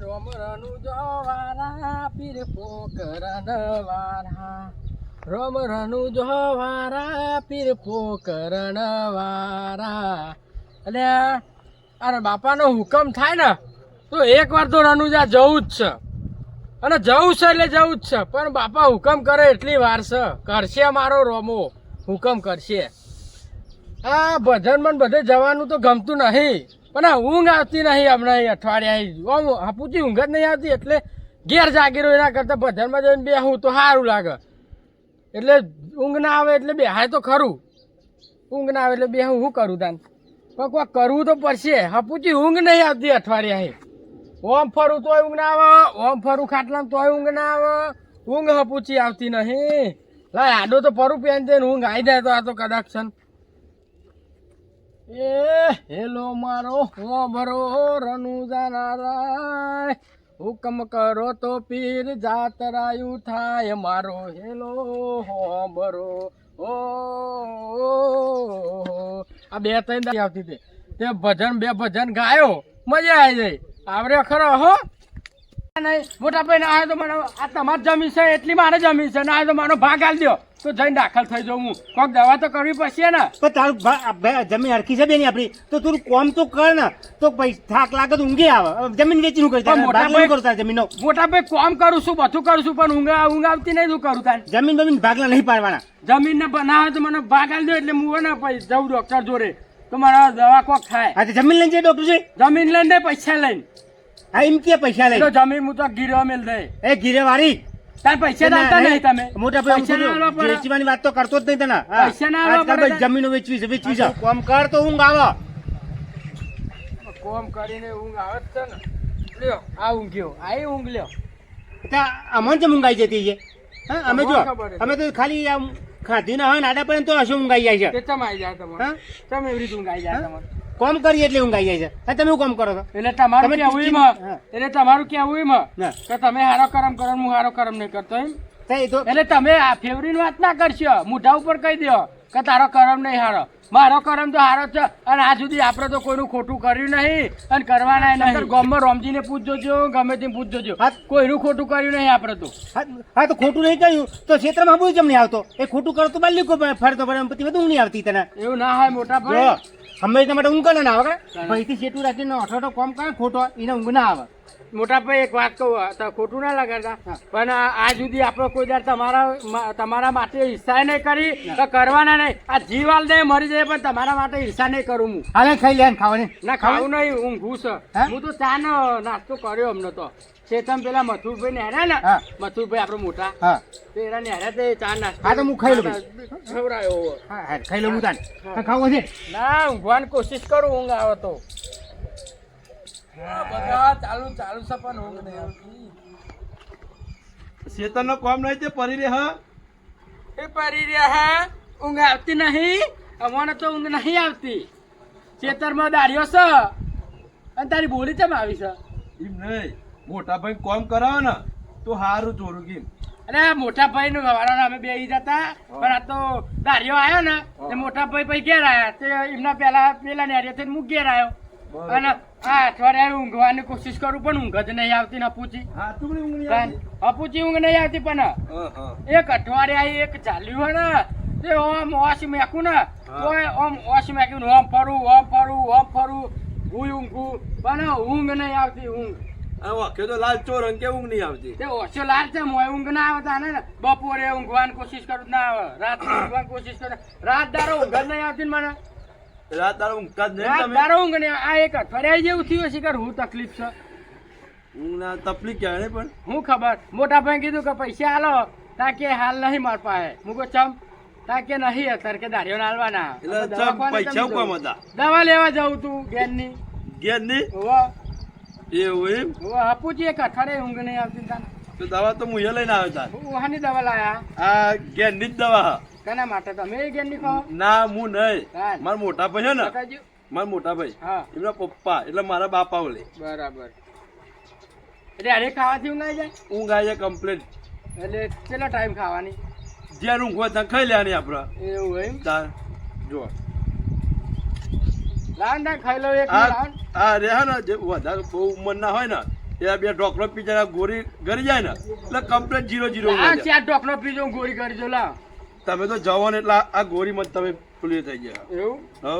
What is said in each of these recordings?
રોમ રનુ જોવારા પીર પોકરન વારા રોમ રનુ જોવારા પીર પોકરન વારા. એટલે અરે બાપાનો હુકમ થાય ને તો એકવાર તો રનુજા જવું જ છે અને જવું છે એટલે જવું જ છે. પણ બાપા હુકમ કરે એટલી વાર છે, કરશે મારો રોમો હુકમ કરશે. આ ભજન મન બધે જવાનું તો ગમતું નહીં, પણ આ ઊંઘ આવતી નહીં હમણાં અઠવાડિયા આમ હાપુચી ઊંઘ જ નહીં આવતી એટલે ઘેર જાગી રહ્યો. એના કરતાં ભજનમાં જઈને બેહું તો સારું લાગે. એટલે ઊંઘ ના આવે એટલે બેહાય તો ખરું, ઊંઘ ના આવે એટલે બેહું શું કરું તાન, પણ કોઈ કરવું તો પડશે. હાપુચી ઊંઘ નહીં આવતી અઠવાડિયા. ઓમ ફરું તોય ઊંઘ ના આવે, ઓમ ફરું ખાટલામાં તોય ઊંઘ ના આવે, ઊંઘ હાપુચી આવતી નહીં. લાય આડો તો ફરું પેન દઈને ઊંઘ આવી જાય તો આ તો કદાચ છે. એ હેલો મારો હોબરો રનુજા નારાય, હુકમ કરો તો પીર જાતરાયું થાય મારો હેલો હોબરો. ઓ આ બે ત્રણ આવતી હતી તે ભજન બે ભજન ગાયો, મજા આવી જાય. આવરે ખરો હો નહીં મોટા ભાઈ ના આવ્યો તો મને આ તમારી જમીન છે એટલી મારે જમીન છે, ના આવ્યો તો મારો ભાગ આલી દો તો જઈને દાખલ થઈ જાઉં. હું કોઈક દવા તો કરવી પડશે ને. પણ તારું જમીન હરખી છે બેની આપણી, તો તું કોમ તો કર ને, તો થાક લાગે તો ઊંઘે આવે. જમીન વેચી નું કરતા જમીન મોટા ભાઈ કોમ કરું છું, બધું કરું છું, પણ ઊંઘ આવતી નહીં. શું કરું તાર જમીન બમીન ભાગલા નહીં પાડવાના. જમીન ને બનાવે તો મને ભાગ આલી દો એટલે હું ને પછી જવું ડોક્ટર જોડે તો મારા દવા કોક થાય. હા જમીન લઈને જાય ડોક્ટર છે, જમીન લઈને પૈસા લઈને. હા એમ કે પૈસા લઈ જમીન હું તો ગીરવા મેલ દે. એ ગીરે વાળી તાર પૈસા આપતા નહીં તમે. મોટા ભાઈ વેચવાની વાત તો કરતો જ નહીં તને. પૈસા ના આજકાલ જમીનો વેચવી છે. કોમ કર તો ઊંઘ આવે. કોમ કરીને ઊંઘ આવે જ છે ને. લ્યો આ ઊંઘ્યો, આ ઊંઘ લ્યો. અમને જ ઊંઘ આવી જતી છે. હા અમે જો અમે તો ખાલી આમ ખાધી ના હોય નાડા પડે તો હશે ઊંઘ આવી જાય છે. તમે આવી જાય તમારે, તમે એવી રીતે ઊંઘ આવી જાય તમારે. કોમ કરીએ એટલે ઊંઘ આવી જાય છે. તમે કોમ કરો છો એટલે તમારું કેવું એમાં કે તમે હારો કરમ કરો, હું હારો કરમ નહીં કરતો એમ. એટલે તમે આ ફેવરી વાત ના કરશો, મોઢા ઉપર કહી દો કે તારો કરમ નહીં હારો, મારો કરમ તો હારો છે. અને આ સુધી આપણે તો કોઈનું ખોટું કર્યું નહીં અને કરવાના નહીં. ગામમાં રોમજીને પૂછજો, ગમે તેમ પૂછજો, કોઈનું ખોટું કર્યું નહીં આપણે તો. હા તો ખોટું નહીં કર્યું તો ક્ષેત્રમાં બહુ જમ નહીં આવતો. એ ખોટું કરો તો બાલી ફરતો ફરે પછી બધું નહીં આવતી તને. એવું ના હોય મોટા ભાઈ, હંમેશા માટે ઊંઘ કરે ના આવે. ભાઈથી સેટું રાખીને અઠવાડો કોમ કરે ખોટો એને ઊંઘ ના આવે. મોટા ભાઈ એક વાત કહું, ખોટું ના લગાડતા, પણ આ સુધી આપણે કોઈ દર તમારા માટે હિસ્સા નહીં કરી તો કરવાના નહીં. આ જીવાલ દે મરી જાય પણ તમારા માટે હિસ્સા નહીં કરું હું. હાલે ખાઈ લે ખાવાની ના ખાવું નહીં, ઊંઘું છે. હું તો ચા નો નાસ્તો કર્યો અમને તો. ચેતન પેલા મથુરભાઈ ને હેરા ને, મથુરભાઈ આપડે મોટા તો એના ને હેરા તે ચા નાસ્તો. હા તો હું ખાઈ લઉં. ખવડાયો ખાઈ લઉં તાન ખાવું છે. ના ઊંઘવાની કોશિશ કરું, ઊંઘ આવે તો. બધા ચાલુ છે પણ ઊંઘ નહીં આવતી. શેતન નો કોમ નહીં તે પરી રે. હા એ પરી રહ્યા હે, ઊંઘ આવતી નહીં. અમને તો ઊંઘ નહીં આવતી. ખેતરમાં દાળીઓ છે અને તારી બોલી કેમ આવી છે? એમ નહીં, મોટા ભાઈ કોમ કરાવે ને તો હારું ચોરું કેમ. અને મોટા ભાઈ નું વાળા અમે બે જતા, પણ આ તો દાળીઓ આવ્યો ને તે મોટા ભાઈ પછી ઘેર આવ્યા તે એમના પેલા ને હું ઘેર આવ્યો. અને આ અઠવાડિયે ઊંઘવાની કોશિશ કરું પણ ઊંઘ જ નહીં આવતી. અપુચી ઊંઘ નહીં આવતી. પણ એક અઠવાડિયે એક ચાલ્યું હોય ને તે ઓમ ઓશ મેકું ને ઓમ ઓશ મેક્યું ઓમ ફરું ઊંઘું પણ ઊંઘ નહીં આવતી. ઊંઘ તો લાલ ચોર કે ઊંઘ નહીં આવતી. તે ઓછો લાલ છે, મોય ઊંઘ ના આવતા ને. બપોરે ઊંઘવાની કોશિશ કરું ના આવે, રાત ઊંઘવાની કોશિશ કરું, રાત દારો ઊંઘ જ નહીં આવતી મને. રાત દારો ઊંઘ જ નહીં. રાત દારો ઊંઘ નહીં. આ એક અઠવાડિયા જેવું થયું હશે કે હું તકલીફ છે. ઊંઘ ના તકલીફ ક્યારે પણ હું ખબર. મોટા ભાઈ કીધું કે પૈસા હાલો, તાકે હાલ નહીં માર પાસે. મુકો ચમ તાકે નહીં અત્યારે કે દાઢીઓ નાલવાના. પૈસા કોમ હતા. દવા લેવા જાઉં તું ગેરની. ગેરની એવું એમ આપું એક અઠવાડિયે ઊંઘ નહીં આવતી. તો દવા તો હું લઈને આવ્યો તાર. ઉહાની દવા લાયા? આ ગેરની જ દવા. કેના માટે તમે ગેરની ખાઓ? ના હું નહીં, મારા મોટા ભાઈ છે ને, મારા મોટા ભાઈ એમના પપ્પા એટલે મારા બાપા ઓલે. બરાબર. એટલે અરે ખાવાથી ઊંઘ આવી જાય? ઊંઘ આવી જાય કમ્પ્લીટ. એટલે કેટલો ટાઈમ ખાવાની? જ્યાં ઊંઘ હોય ત્યાં ખાઈ લેવાની આપડે. એવું એમ? તાર જો લાન ખાઈ લો એક. આ રહ્યા ને જે વધારે બહુ ઉંમરના હોય ને એ બે ઢોકળો પી જાય ગોળી ગરી જાય ને એટલે કમ્પ્લેટ 0-0 આ ચાર ઢોકળો પીજો ગોળી કરી દો લા. તમે તો જવાન એટલે આ ગોળીમાં જ તમે પેલું થઈ ગયા. એવું હો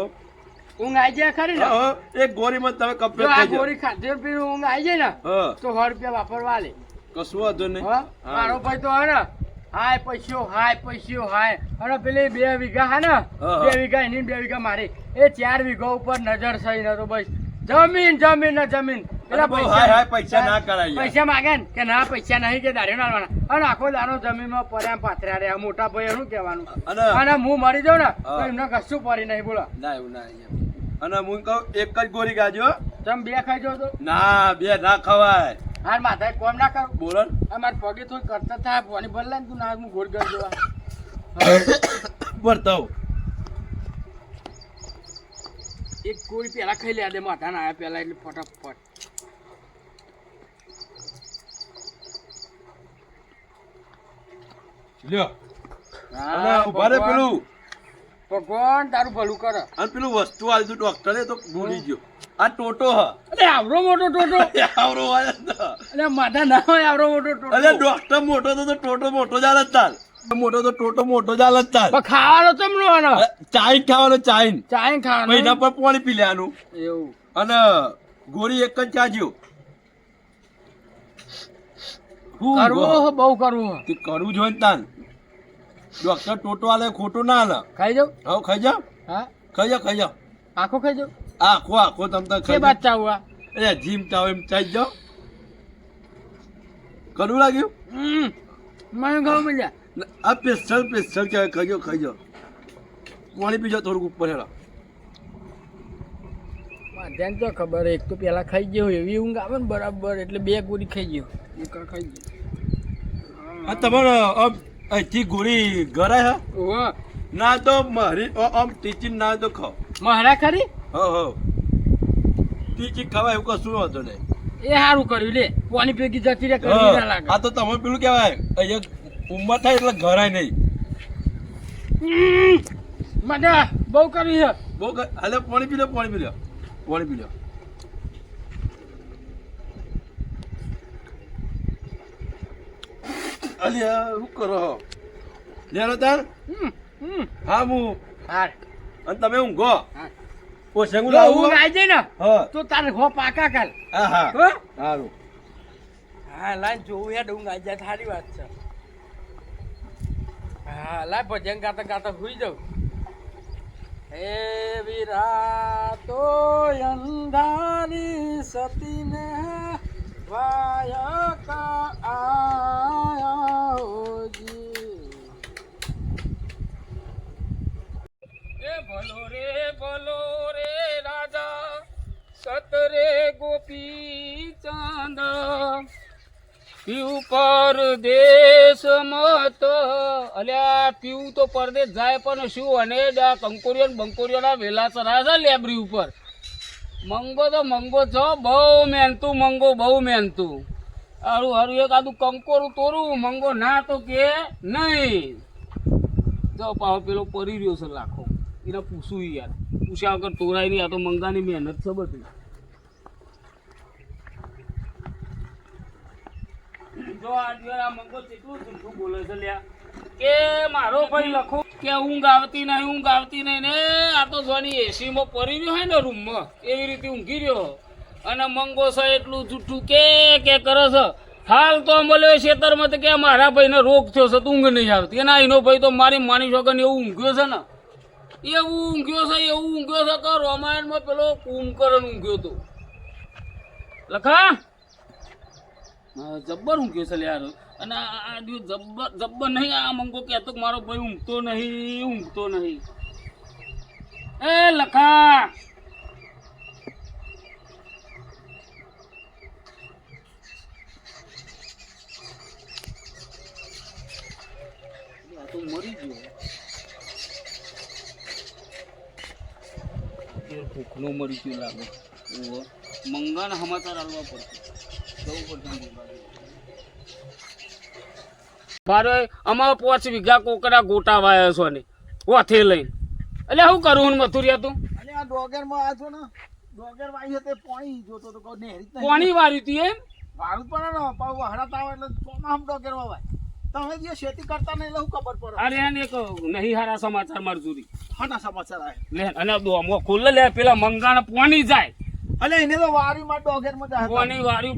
ઊંઘ આવી જાય ખરી ને? હો એક ગોળીમાં જ તમે જો કમ્પ્લેટ આ થઈ જાય. ગોળી ખાધી પી ઊંઘ આવી જાય ને હા તો 100 રૂપિયા વાપરવા લે. કશું વાંધો નહીં. હા મારો ભાઈ તો હે ને હાય પૈસ્યો હાય અને પેલી 2 વીઘા હે ને 2 વીઘા એની 2 વીઘા મારી એ 4 વીઘા ઉપર નજર થઈ ન તો બસ જમીન પેલા પૈસા ના કરાય. પૈસા માગે ને કે ના પૈસા નહીં કે દાઢી નાખવાના અને આખો દાનો જમીનમાં પડ્યા પાથર્યા રહ્યા મોટા ભાઈ શું કહેવાનું અને હું મરી જાઉં ને તો એમને કશું પડી નહીં બોલો. ના એવું ના. અને હું કહું એક જ ગોળી ગાજો. તમે 2 ખાઈ જાવ તો ના 2 ના ખવાય. હાર માથાએ કોમ ના કરું બોલો મારે પગે થોડી કરતા થાય પાણી ભરલા ને તું ના હું ગોળ ગર જોવા ભરતાવ એક ગોળી પેલા ખાઈ લે દે માથા ના આવ્યા પેલા એટલે ફટાફટ લ્યો. અને ઉભા રે પેલું ભગવાન તારું ભલું કરે. અને પેલું વસ્તુ આવી ડોક્ટરે તો ભૂલી ગયો. આ ટોટો હ. અરે આવરો મોટો ટોટો આવરો હોય જ ને. અરે માથા ના હોય આવરો મોટો ટોટો. અરે ડોક્ટર મોટો તો ટોટો મોટો જ હાલ જ તાલ. મોટો તો ટોટો મોટો જ હાલ જ તાલ. પણ ખાવાનો ચમનો આનો ચાઈન ખાવાનો ચાઈન. ચાઈન ખાવાનો મહિના પર પાણી પી લેવાનું. એવું અને ગોળી એક જ ચાજ્યો. કરવું બહુ કરવું તે કરવું જોઈએ ને તાન. ડોક્ટર ટોટો આલે ખોટું ના હાલે. ખાઈ જાવ. હવે ખાઈ જાવ. હા ખાઈ જાવ. આખો ખાઈ જાવ. આખો તમ તાર કે ખાઈ બાદ ચાવું આ જાવ. જીમ ચાવ એમ ચાઈ જાવ. કડવું લાગ્યું? મને ખાવ મજા. આ સ્પેશિયલ કહેવાય. ખાઈ જાવ. પાણી પીજો થોડુંક ઉપર હેરા. ધ્યાન તો ખબર એક તો પેલા ખાઈ ગયો એવી ઊંઘ આવે ને બરાબર એટલે 2 ગોળી ખાઈ ગયો એક ખાઈ ગયો. આ તમારો અહીંથી ગોળી ગરાય હે? ઓહો ના તો મારી આમ ટીચિંગ ના તો ખાઓ. મહારા ખરી હો ટીચિંગ ખાવાય એવું કશું વાંધો નહીં. એ સારું કર્યું લે પાણી ભેગી જતી રે કરી ના લાગે. આ તો તમે પેલું કહેવાય અહીંયા ઉંમર થાય એટલે ઘરાય નહીં. મજા બહુ કરી છે બહુ હાલે પાણી પી લો. અલ્યા શું કરો લેરો તાર? હા હું હાર અને તમે ઊંઘો. હાર પોસંગું જો લાવું? ઊંઘ આવી જાય ને હા તો તારે હો પાકા કાલ હા હો સારું. હા લાઈન જોવું યાર ઊંઘ આવી જાય સારી વાત છે. હા લાય ભજન ગાતા ગાતા સુઈ જાઉં. હે વિરાતો અંધારી સતીને વાયકા આયા હોજી. એ ભલો રે રાજા સતરે ગોપી ચાંદ પીવું પરદેશ મત. અલ્યા પીવું તો પરદેશ જાય પણ શું અને કંકોરીઓ બંકોરીઓના વેલા ચરા છે લેબરી ઉપર. મંગો છો બહુ મહેનતું. હારું એક આદું કંકોરું તોરું મંગો ના તો કે નહીં. જો પાછો પેલો પરી રહ્યો છે લાખો એને પૂછું યાર. પૂછ્યા વગર તોરાય નહીં. આ તો મંગાની મહેનત છે બધી. જો આ મંગો કેટલું જૂઠું બોલે છે લ્યા કે મારો ભાઈ લખો કે ઊંઘ આવતી નહીં ને આ તો જોની એસી માં પડી રહ્યો હોય ને રૂમમાં એવી રીતે ઊંઘી રહ્યો. અને મંગો છે એટલું જૂઠું કે કરે છે. હાલ તો મળ્યો ખેતરમાં કે મારા ભાઈને રોગ થયો છે તો ઊંઘ નહીં આવતી. એના એનો ભાઈ તો મારી માની શકો ને એવું ઊંઘ્યો છે ને એવું ઊંઘ્યો છે કે રામાયણમાં પેલો કુંભકર્ણ ઊંઘ્યો હતો. લખા જબ્બર ઊંઘ્યો છે યાર. અને આ દિવસ જબ્બર નહીં. આ મંગો કહેતો કે મારો ભાઈ ઊંઘતો નહીં. એ લખા તો મરી ગયો. ભૂખનો મરી ગયો લાગે. મંગાને સમાચાર આવવા પડશે. મારે અમારે 5 વીઘા કોકરા ગોટા વાયા છો ને ઓથે લઈને. એટલે શું કરું હું મથુરિયા તું? આ ડોગરમાં આ છો ને ડોગર વાઈ હતી પાણી જોતો તો કોઈ નેહરી જ નહીં. કોની વારી હતી એમ વાળું પડે ને પાછું હળત આવે એટલે ચોમાસામાં ડોગર વાવાય. તમે જે ખેતી કરતા નહીં એટલે શું ખબર પડે? અરે એને એક નહીં હારા સમાચાર મરજૂરી હાના સમાચાર આવે લે અને દોમો ખુલ્લે લે પેલા મંગાણ પોની જાય અલે એને તો વારીમાં ડોગરમાં જાય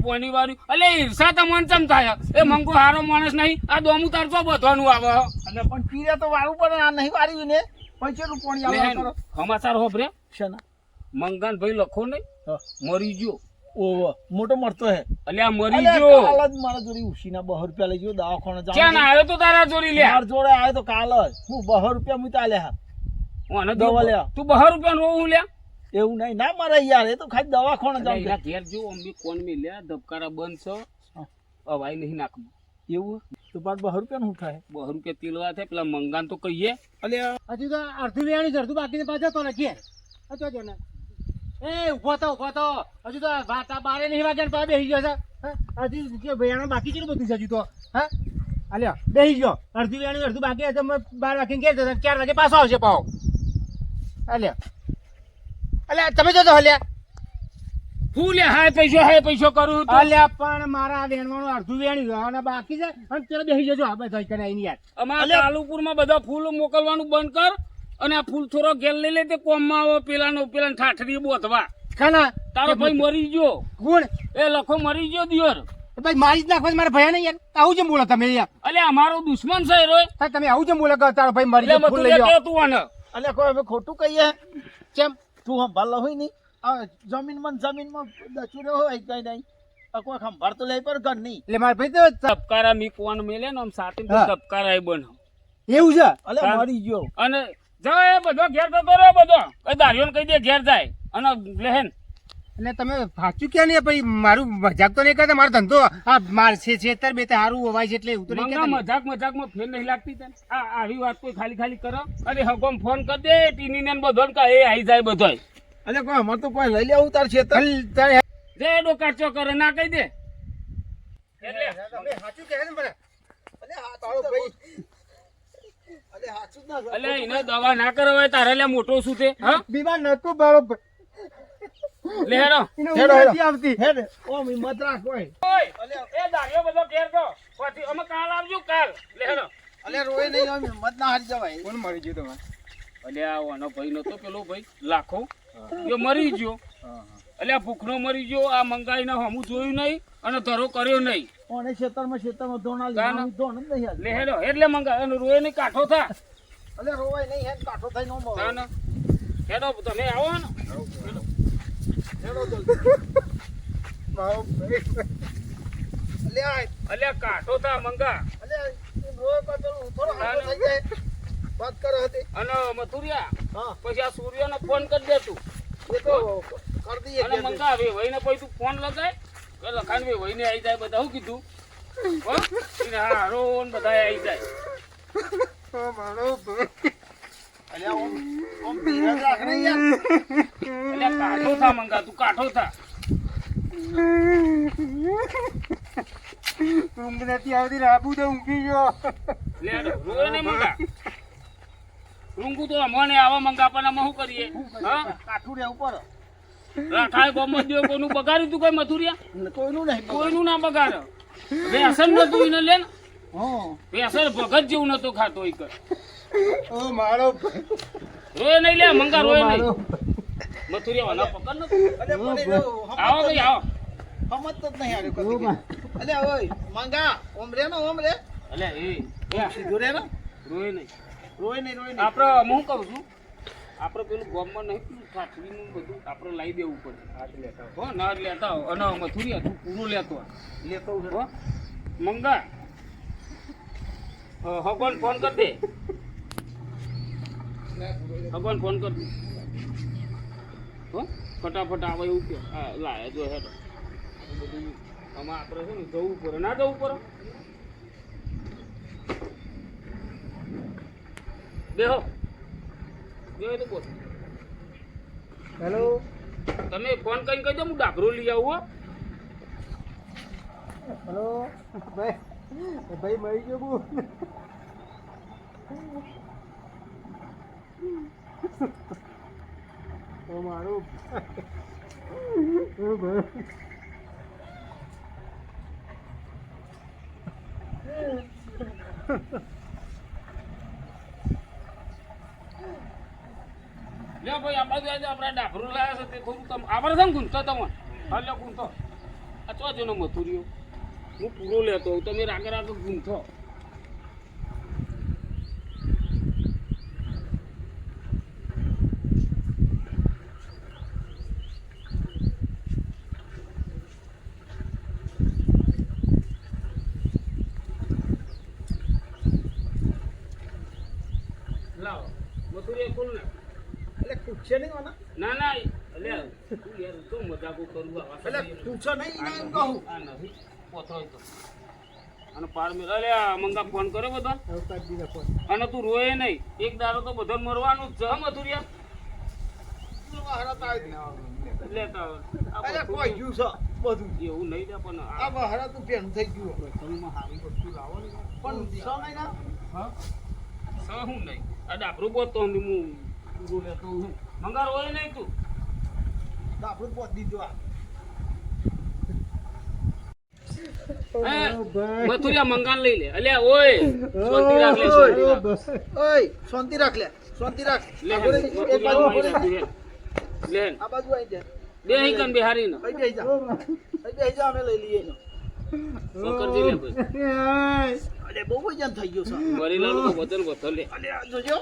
પોની વાર્યું અલે ઈર્ષા તો મન ચમ થાય એ મંગો હારો માણસ નહીં આ દોમું તાર તો બધવાનું આવે અને પણ પીરે તો વાળું પડે આ નહીં વાર્યું ને પૈસેનું પાણી આવે કરો સમાચાર હોભરે શેના? મંગાન ભાઈ લખો નહીં મરી ગયો ઓહો મોટો મરતો હે. અલ્યા મરી અલે ગયો કાલ જ મારા જોડી ઉસીના 200 રૂપિયા લઈ ગયો દવાખાને જાવ. ક્યાં ના આવ્યો તો તારા જોડી લે માર જોડે આવ્યો તો કાલ જ હું 200 રૂપિયા મૂકી આલ્યા. હું આને દવા લે. તું 200 રૂપિયા રોવું લે એવું નહીં ના મારે યાર એ તો ખાલી દવાખાને જાવ. એના ઘેર જો અમ્મી કોણ મે લે ધબકારા બંધ છો અવાય નહીં નાખમાં એવું તો પાછ 200 રૂપિયા નું થાય? 200 રૂપિયા તેલવા થાય પેલા મંગાન તો કહીએ અલે હજુ તો અડધું વેણી અડધું બાકી પાછો તો લખીએ હજુ ને એ ઉભો તો હજુ તો વાતા બારે નહીં વાગ્યા ને બેસી ગયો છે હા? હજુ જે વેણો બાકી છે બધું છે હજુ તો હા અલ્યા બેસી ગયો અડધું વેણી અડધું બાકી હશે 12 વાગે ઘેર જશે 4 વાગે પાછો આવશે પાવ અલ્યા તમે જો તો હલ્યા ફૂલ હાય પૈસો કરું તો અલ્યા પણ મારા વેણવાનું અડધું વેણી ગયો અને બાકી છે અને પેલા બેસી જજો આપણે થઈ કરે અહીં યાર અમારા તાલુપુરમાં બધા ફૂલ મોકલવાનું બંધ કર અને આ ફૂલ થોડો ઘેર લઈ લે તે કોમમાં આવો પેલાનો ઠાઠરી બોધવા ખાના તારો ભાઈ મરી ગયો ગુણ એ લખો મરી ગયો દિયોર ભાઈ મારી જ નાખવા મારા ભયા નહીં યાર આવું જેમ બોલો તમે યાર અલે અમારો દુશ્મન છે રોય હા, તમે આવું જેમ બોલો કે તારો ભાઈ મરી એટલે ગયો ફૂલ લઈ તું જાઓ તું આને અલે કોઈ હવે ખોટું કહીએ કેમ તું સંભાળ હોય નહીં આ જમીનમાં દચુડ્યો હોય કઈ નહીં આ કોઈ સંભાળ તો લે પર ઘર નહીં. એટલે મારા ભાઈ તો ધબકારા મી કોણ મેલે ને આમ સાથે હા. ધબકારા બન એવું છે અલે તાર- મરી ગયો. અને જાય બધો ઘેર જતો રહ્યો બધો કઈ દારીઓને કહી દે ઘેર જાય અને લેહેન એટલે તમે સાચું ક્યાં નહીં ભાઈ મારું મજાક તો નહીં કરતા મારો ધંધો આ માર છે છેતર બે હારું હોવાય છે એટલે એવું તો નહીં મંગા કહેતા ને. મજાકમાં ફેર નહીં લાગતી તને આ આવી વાત કોઈ ખાલી કરો અરે હગોમ ફોન કર દે ટીની ને બધો એ આવી જાય બધો અલે કોઈ અમાર તો કોઈ લઈ લેવું તાર છે હલ, તારે જે એડો કાચો કરે ના કહી દે તમે સાચું કહે ને પણ. અલે હા તારો ભાઈ અલે હાચું ના એટલે એને દવા ના કરવાય તારે લે મોટો શું તે હા બીમાર નતું બરોબર લે હેરો એને હેડો, ઊંઘ હેડો. નથી આવતી હેડ ઓમ હિંમત રાખ કોઈ. એ દારીઓ બધો ઘેર તો પછી અમે કાલ આવજો કાલ લે હેરો અલે રોય નહીં ઓમ હિંમત ના હારી જવાય. કોણ મરી ગયું તમારે અલ્યા આનો ભાઈ નતો પેલો ભાઈ લાખો એ મરી ગયો અલ્યા ભૂખનો મરી ગયો આ મંગાઈને હમું જોયું નહીં અને ધરો કર્યો નહીં ઓને ખેતરમાં ધોણા ના, ના. લીધા ધોણ જ નહીં હાલ. લે હેડો એટલે મંગા અને રોય નહીં કાઠો થા અલે રોવાય નહીં હેડ કાઠો થઈ નો મરો. ના ના હેડો તમે આવો ને હેડો જલ્દી. મારો ભાઈ. અલે આ અલ્યા કાઠો થા મંગા અલે રોય કો પેલું થોડો ના, હાથો ના. થઈ જાય. વાત કરો હતી. અને મથુરિયા હા પછી આ સૂર્યનો ફોન કરી દે તું એ તો કર દઈએ અને કે મંગા વહીને પછી તું ફોન લગાય કે લખાણ વહીને આવી જાય બધા શું કીધું હો એને હારો ને બધા આવી જાય અલે ઓમ ધીરજ રાખ ને યાર. એટલે કાઠો થા મંગા તું કાઠો થા ઊંઘ નથી આવતી રાબુ તો ઊંઘી ગયો લે હેડો રોય નહીં મંગા રૂંગું તો અમને આવા મંગા પણ અમે શું કરીએ હા કાઠું રહેવું પડે. રાખાય ગમત દેવ કોઈનું બગાડ્યું તું કઈ મથુરિયા કોઈનું નહીં કોઈનું ના બગાડ વ્યસન નતું એને લે ને હા વ્યસન ભગત જેવું નતો ખાતો ઈ કર ઓ મારો રોય નહીં લે મંગા રોય નહીં મથુરિયા વાલા પકડ ન અલે પણ એ આવો ભાઈ આવો સમજતો જ નહીં આર્યો કદી. અલે ઓય મંગા ઓમ રે ને ઓમ રે અલે એ સીધું રે ને રોય નહીં રોય નહીં આપણે હું કહું છું આપણે પેલું ગામમાં નહીં પેલું ઠાઠરીનું બધું આપણે લાવી દેવું પડે હો ના લેતા આવો. અને મથુરિયા તું પૂરું લેતો આવ. લેતો હું હો મંગા હગવાન ફોન કર દે હગવાન ફોન કર દે હો ફટાફટ આવે એવું કે હા લાય જો હેડો બધું આમાં આપણે છે ને જવું પડે ના જવું પડે બેહો બેહો તો બોલ હેલો તમે ફોન કરીને કહી દો હું ડાકરો લઈ આવું હો હેલો ભાઈ ભાઈ મરી ગયો બુ ઓ મારું લે ભાઈ આ બાજુ આજે આપણા ડાભરું લાયા છે તે થોડું તમે આવડે છે ને ગુંતો તમે હા લે ગુંતો આ ચો જેનો મથુરિયો હું પૂરો લેતો હોઉં તમે રાગે રાગે ગુંથો લાવો મથુરિયા ખોલ ને એટલે પૂછશે નહીં મને ના ના અલે તું યાર તો મજાકો કરું એટલે પૂછો નહીં ના એમ કહું આ નથી પોથળો તો અને પાર મે અલે આ મંગા ફોન કર્યો બધો અને તું રોય નહીં એક દારો તો બધો મરવાનું જ છે મથુરિયા એટલે તો અરે કોઈ ગયું છે બધું એવું નહીં દે પણ આ બહાર તું પેન થઈ ગયું સારી વસ્તુ લાવો ને પણ સમય ના હા હું નહીં આ ડાબરું બોતો હું પૂરું લેતો હું મંગા રોય નહીં તું આપણું પોત દીધું મથુરિયા મંગાન લઈ લે અલ્યા ઓય શાંતિ રાખ લે શાંતિ રાખ ઓય શાંતિ રાખ લે શાંતિ રાખ લે આ બાજુ એક બાજુ લે આ બાજુ આવી જા બે હી કન બિહારી ન અહીં બેસી જા અહીં બેસી જા અમે લઈ લઈએ એનો પકડજી લે ભાઈ અરે બહુ વજન થઈ ગયો છે વરીલાનો તો વજન વધો લે અરે આ જોજો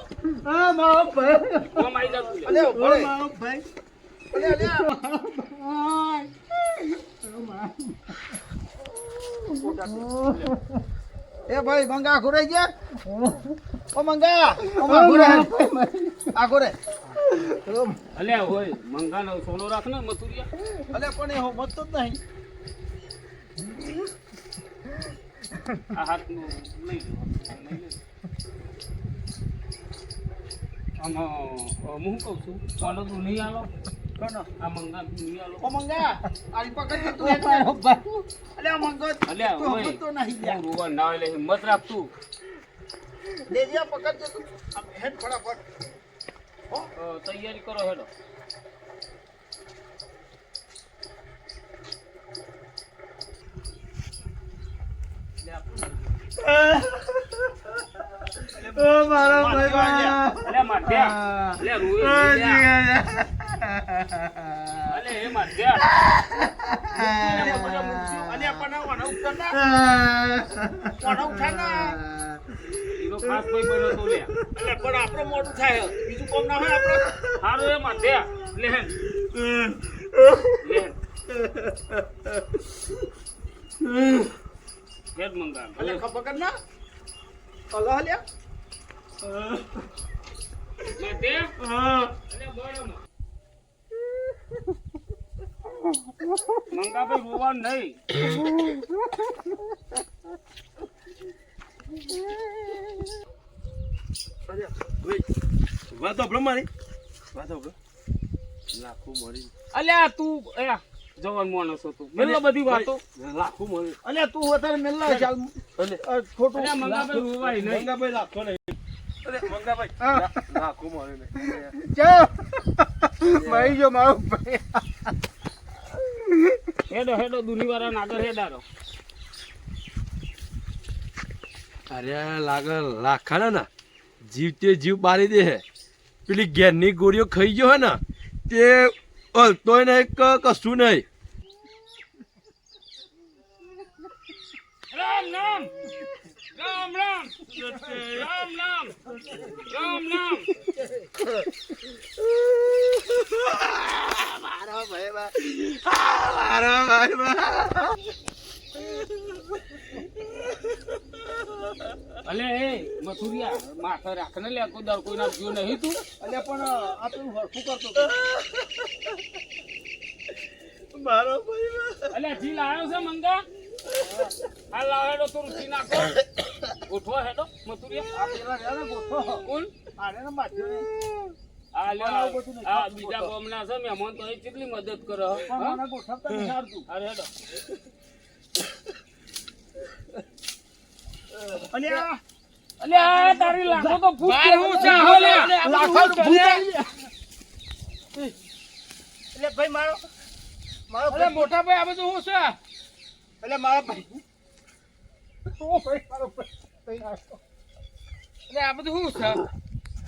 આ મારો ભાઈ કોમ આવી જા તું લે અરે ભલે મારો ભાઈ અરે અરે એ ભાઈ મંગા ઘુરાઈ ગયા ઓ મંગા ઘુરે અલ્યા ઓય મંગાનો સોનો રાખ ને મથુરિયા અલે પણ એ હો મત તો જ નહીં આ હાથ નું લઈ લો આમ હું કહું છું ચાલો તું નહીં આવો કોનો આ મંગા તું નહીં આવો ઓ મંગા આરી પકડ તું એક અલે આ મંગા અલ્યા તું ઓય હમત તો નહીં તું યાર રોવા ના એટલે હિંમત રાખ તું લે જા પકડ દે તું આમ હેડ ફટાફટ તૈયારી કરો હેડો ઓ મારો ભાઈ અલ્યા માથ્યા અલ્યા રોય અલે હે માથ્યા અલે પણ ઓનો ઉઠા ઓનો ઉઠા ઈનો ખાસ કોઈ બન્યો તો લે અલે પણ આપણો મોટું થાય બીજું કોમ ના હોય આપણો હારું એ માથ્યા લેહન લેહન હેડ મંગા અલે ખબર કર ના અલે હલ્યા માથ્યા અલે બોલો મંગા ભાઈ રોવા નહીં અરે ભાઈ વાત સાંભળો મારી વાત સાંભળો લાખો મળી અલ્યા તું જવાન માણસ હતો મેલો બધી વાતો લાખો મળી અલે તું વધારે મેલ્લા ચાલ અલે ખોટું અલ્યા મંગાભાઈ રોવાય નહીં મંગાભાઈ લાખો નહીં અરે મંગાભાઈ લાખો મળી નહીં ચા ભાઈ જો મારો ભાઈ હેડો હેડો દુનિવાળા નાગર હેડારો અરે લાગે લાખાના ના જીવ તે જીવ બારી દે હે પેલી ઘેરની ગોળીઓ ખાઈ ગયો હે ને તે તોય ને કશું નહીં રામ રામ રામ રામ રામ રામ રામ રામ મારો ભાઈ મારો ભાઈ અલે એ મથુરિયા માથે રાખને લે કોઈ દર કોઈના જીવ નહીં તું અલે પણ આ તું હરખું કરતો મારો ભાઈ અલે જી લાયો છે મંગા આ લાવ હેડો તું રૂટી નાખો ઉઠો હેડો મથુરિયા આ પેલા રહ્યા ને ગોઠો કોણ આને ને માથ્યો ને આ લ્યો આ બીજા બોમના છે મહેમાન તો એ કેટલી મદદ કરે પણ મને ગોઠવતા નહીં આવડતું અરે હેડો અલ્યા અલે આ તારી લાખો તો ભૂત બાર હું છે, હો લે લાખો ભૂત આવી ગયા. એટલે ભાઈ મારો મારો અરે ભાઈ મોટા ભાઈ આ બધું શું છે એટલે મારા ભાઈ ઓ ભાઈ મારો ભાઈ અરે આ બધું શું છે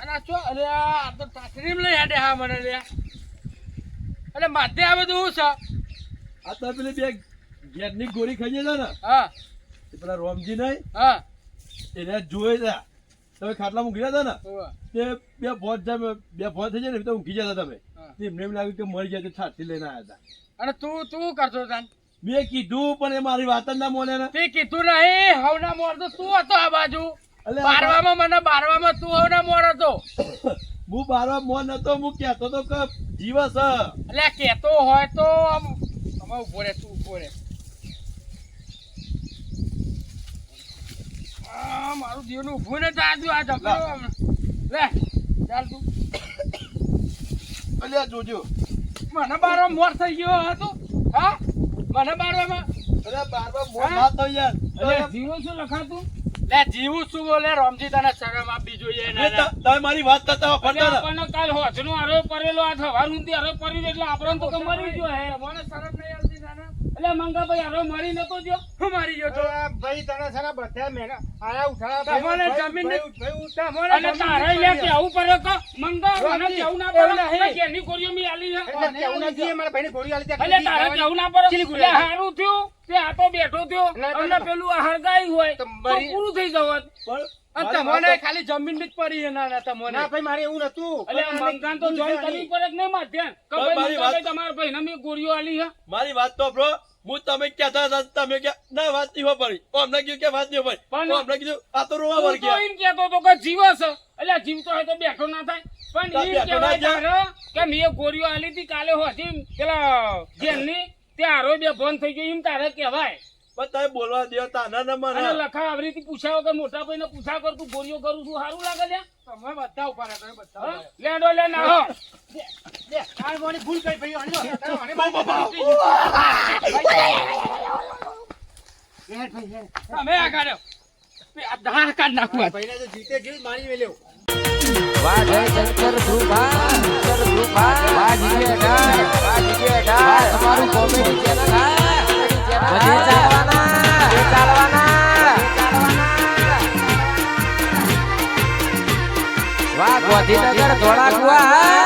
અને આ ચો અરે આ તો ટાટરીમ લઈ હેડે હા મને લે અરે માથે આ બધું શું છે આ તો પેલી બે ઘેરની ગોળી ખાઈ છે ને હા એ પેલા રોમજી નહીં હા એને જોઈ રહ્યા તમે ખાટલા ઊંઘી રહ્યા હતા ને હોવે. તે બે ભોજ થઈ જાય ને તો ઊંઘી જતા તમે હા. તે એમને એમ લાગ્યું કે મરી જાય તો છાતી લઈને આવ્યા હતા અને તું કરતો તાન મેં કીધું પણ એ મારી વાત જ ના મોને ને તે કીધું નહીં હવના મોર તો તું હતો આ બાજુ અલ્યા, બારવામાં તું હવના મોર હતો હું બારવા મોન નતો હું કહેતો તો કે જીવસ એટલે કેતો હોય તો આમ ઉભો રે તું ઉભો રે મારું દીવનું ઊભું ને ચાલતું આ ઝઘડો લે ચાલ તું અલ્યા જોજો મને બારવા મોર થઈ ગયો હતો હા મને બારવામાં અરે બારવા મોન ના તો યાર એટલે જીવું શું લખાતું લે જીવું શું બોલે રમજી તને શરમ આપવી જોઈએ એ તમે મારી વાત કરતા ફરતા હતા. આપણને કાલ હોજનો આરો પરેલો આ થવાનું થી આરો પરી એટલે આપણને તો મરી ગયો હે મને શરમ નહીં આવતી નાના એટલે મંગા ભાઈ આરો મરી નતો જો હું મારી ગયો તો ભાઈ તને છે ને બધા મેના આયા ઉઠાડા તમને જમીન તમને અને તારે લે કેવું પડે કે મંગા મને કેવું ના પડે કેની કોરીઓ મી આલી છે એટલે કેવું નથી મારા ભાઈને ગોળી આલી એટલે તારે કેવું ના પડે એટલે હારું થયું તે આ તો બેઠો થયો અને પેલું આ હરગાઈ હોય તો પૂરું થઈ જવત પણ અને તમને ખાલી જમીન જ પડી ના ના તમને ના ભાઈ મારે એવું નતું એટલે મંગાન તો જોઈન કરવી પડે કે નહીં માધ્યાન કે ભાઈ, ભાઈ મારી મંગા તમારા ભાઈને મેં ગોળીઓ આલી છે મારી વાત તો બ્રો હું તમે કહેતા હતા તમે કે ના વાત નહીં હો પડી અમને કીધું કે વાત નહીં હો પડી પણ- અમને કીધું આ તો રોવા તું વળ તો ગયા એમ કહેતો હતો કે જીવે છે એટલે જીવતો હોય તો બેઠો ના થાય પણ તો એમ બેઠો ના કહેવાય જાય. તારે કે મેં ગોળીઓ આલી હતી કાલે હોતી પેલા જેલની તે હારો બે ફોન થઈ ગયો એમ તારે કહેવાય પણ તમે બોલવા દો તાના ના અને મને લખા આવી રીતે પૂછાવો કે મોટા ભાઈને પૂછા કર તું ગોળીઓ કરું છું સારું લાગે છે તમે બધા ઉભા રહો તમે બધા હા? લેડો લે ના હો લે આ મોની ભૂલ કઈ ભાઈ આની તમે આ કાઢો આ ધાર કાઢ નાખું આ. ભાઈને તો જીતે જીવ મારી મેલ્યો વાહ જય શંકર ધ્રુવા શંકર ધ્રુવા વાહ જીવે ડાર તમારું કોમેડી ચેનલ બધે ચાલવાના વાહ ગોધીનગર ધોળાકુવા